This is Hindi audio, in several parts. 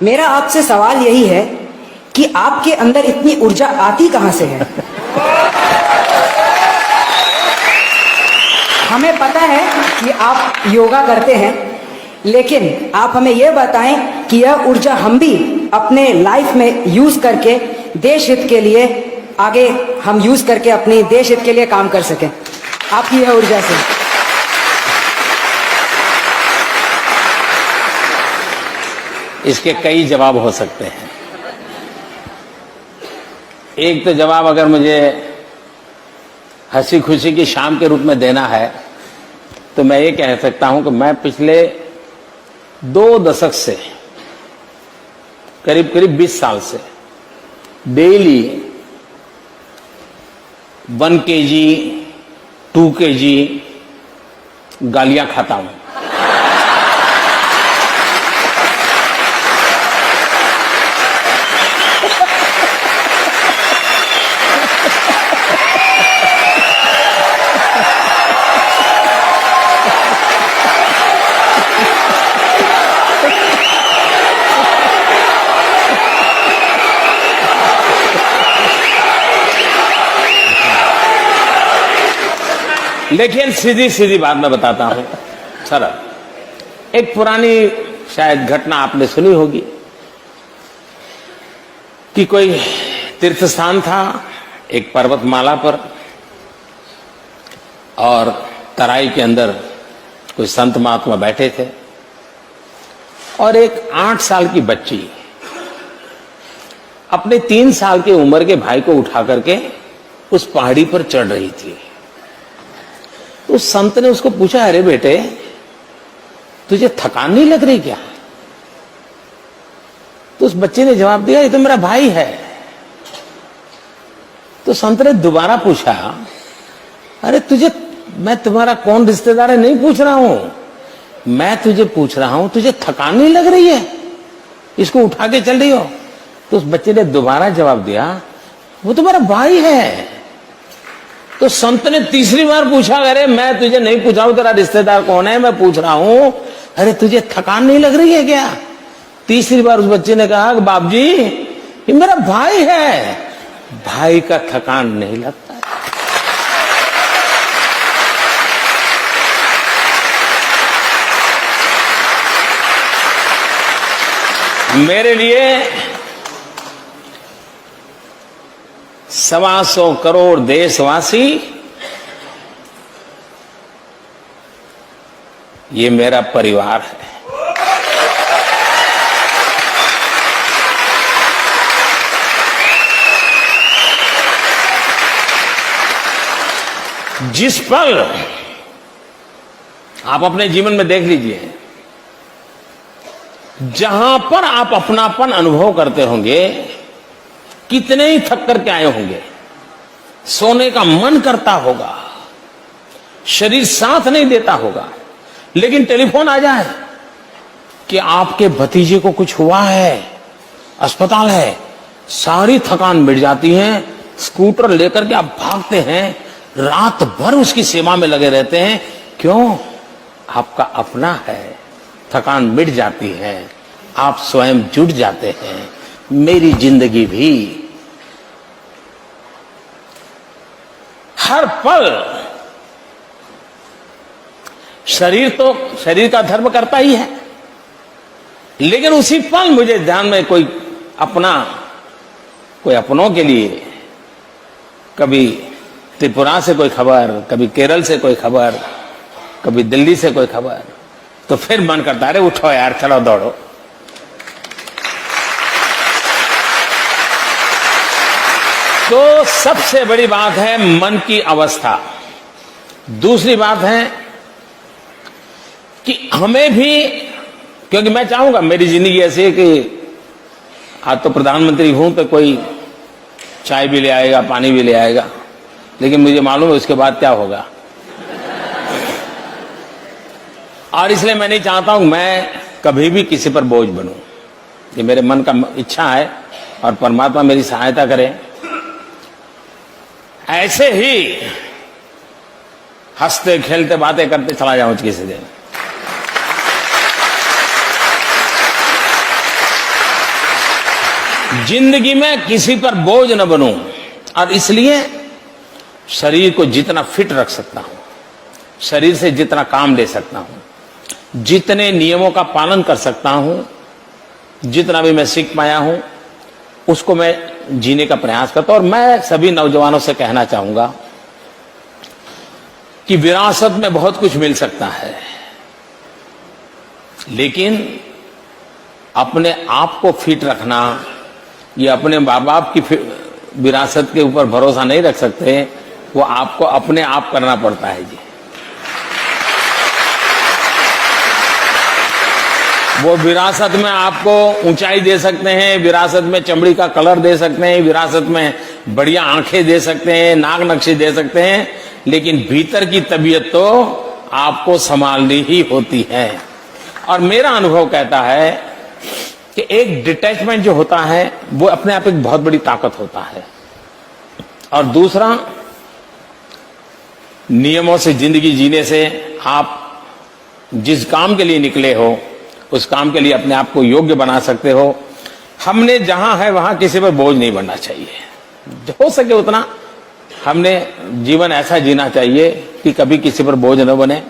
मेरा आपसे सवाल यही है कि आपके अंदर इतनी ऊर्जा आती कहां से है? हमें पता है कि आप योगा करते हैं, लेकिन आप हमें यह बताएं कि यह ऊर्जा हम भी अपने लाइफ में यूज करके देश हित के लिए आगे हम यूज करके अपनी देश हित के लिए काम कर सकें आपकी यह ऊर्जा से। इसके कई जवाब हो सकते हैं। एक तो जवाब अगर मुझे हंसी खुशी की शाम के रूप में देना है तो मैं ये कह सकता हूं कि मैं पिछले 2 दशक से करीब करीब 20 साल से डेली 1 kg 2 kg गालियां खाता हूं। लेकिन सीधी सीधी बात मैं बताता हूं सरल। एक पुरानी शायद घटना आपने सुनी होगी कि कोई तीर्थ स्थान था एक पर्वतमाला पर, और तराई के अंदर कोई संत महात्मा बैठे थे, और एक 8 साल की बच्ची अपने 3 साल की उम्र के भाई को उठा करके उस पहाड़ी पर चढ़ रही थी। उस संत ने उसको पूछा, अरे बेटे तुझे थकान नहीं लग रही क्या? तो उस बच्चे ने जवाब दिया, ये तो मेरा भाई है। तो संत ने दोबारा पूछा, अरे तुझे, मैं तुम्हारा कौन रिश्तेदार है नहीं पूछ रहा हूं, मैं तुझे पूछ रहा हूं तुझे थकान नहीं लग रही है, इसको उठा के चल रही हो? तो उस बच्चे ने दोबारा जवाब दिया, वो तो मेरा भाई है। तो संत ने तीसरी बार पूछा, अरे मैं तुझे नहीं पूछा हूं तेरा रिश्तेदार कौन है, मैं पूछ रहा हूं अरे तुझे थकान नहीं लग रही है क्या? तीसरी बार उस बच्चे ने कहा, बाप जी ये मेरा भाई है, भाई का थकान नहीं लगता। मेरे लिए 125 करोड़ देशवासी ये मेरा परिवार है। जिस पल आप अपने जीवन में देख लीजिए, जहां पर आप अपनापन अनुभव करते होंगे, कितने ही थक करके आए होंगे, सोने का मन करता होगा, शरीर साथ नहीं देता होगा, लेकिन टेलीफोन आ जाए कि आपके भतीजे को कुछ हुआ है, अस्पताल है, सारी थकान मिट जाती है। स्कूटर लेकर के आप भागते हैं, रात भर उसकी सेवा में लगे रहते हैं। क्यों? आपका अपना है, थकान मिट जाती है, आप स्वयं जुट जाते हैं। मेरी जिंदगी भी हर पल शरीर का धर्म करता ही है, लेकिन उसी पल मुझे ध्यान में कोई अपनों के लिए, कभी त्रिपुरा से कोई खबर, कभी केरल से कोई खबर, कभी दिल्ली से कोई खबर, तो फिर मन करता है, अरे उठो यार, चलो दौड़ो। तो सबसे बड़ी बात है मन की अवस्था। दूसरी बात है कि हमें भी, क्योंकि मैं चाहूंगा मेरी जिंदगी ऐसी है कि आज तो प्रधानमंत्री हूं तो कोई चाय भी ले आएगा, पानी भी ले आएगा, लेकिन मुझे मालूम है उसके बाद क्या होगा। और इसलिए मैं नहीं चाहता हूं मैं कभी भी किसी पर बोझ बनूं। ये मेरे मन का इच्छा है और परमात्मा मेरी सहायता करे। ऐसे ही हंसते खेलते बातें करते चला जाऊं किसी दिन। जिंदगी में किसी पर बोझ न बनूं, और इसलिए शरीर को जितना फिट रख सकता हूं, शरीर से जितना काम ले सकता हूं, जितने नियमों का पालन कर सकता हूं, जितना भी मैं सीख पाया हूं, उसको मैं जीने का प्रयास करता हूं। और मैं सभी नौजवानों से कहना चाहूंगा कि विरासत में बहुत कुछ मिल सकता है, लेकिन अपने आप को फिट रखना, ये अपने माँ बाप की विरासत के ऊपर भरोसा नहीं रख सकते, वो आपको अपने आप करना पड़ता है जी। वो विरासत में आपको ऊंचाई दे सकते हैं, विरासत में चमड़ी का कलर दे सकते हैं, विरासत में बढ़िया आंखें दे सकते हैं, नाक नक्शे दे सकते हैं, लेकिन भीतर की तबीयत तो आपको संभालनी ही होती है। और मेरा अनुभव कहता है कि एक डिटैचमेंट जो होता है वो अपने आप एक बहुत बड़ी ताकत होता है। और दूसरा, नियमों से जिंदगी जीने से आप जिस काम के लिए निकले हो उस काम के लिए अपने आप को योग्य बना सकते हो। हमने जहां है वहां किसी पर बोझ नहीं बनना चाहिए। हो सके उतना हमने जीवन ऐसा जीना चाहिए कि कभी किसी पर बोझ न बने।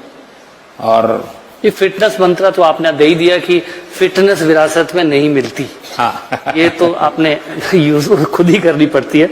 और ये फिटनेस मंत्र तो आपने दे ही दिया कि फिटनेस विरासत में नहीं मिलती। हाँ ये तो आपने यूज खुद ही करनी पड़ती है।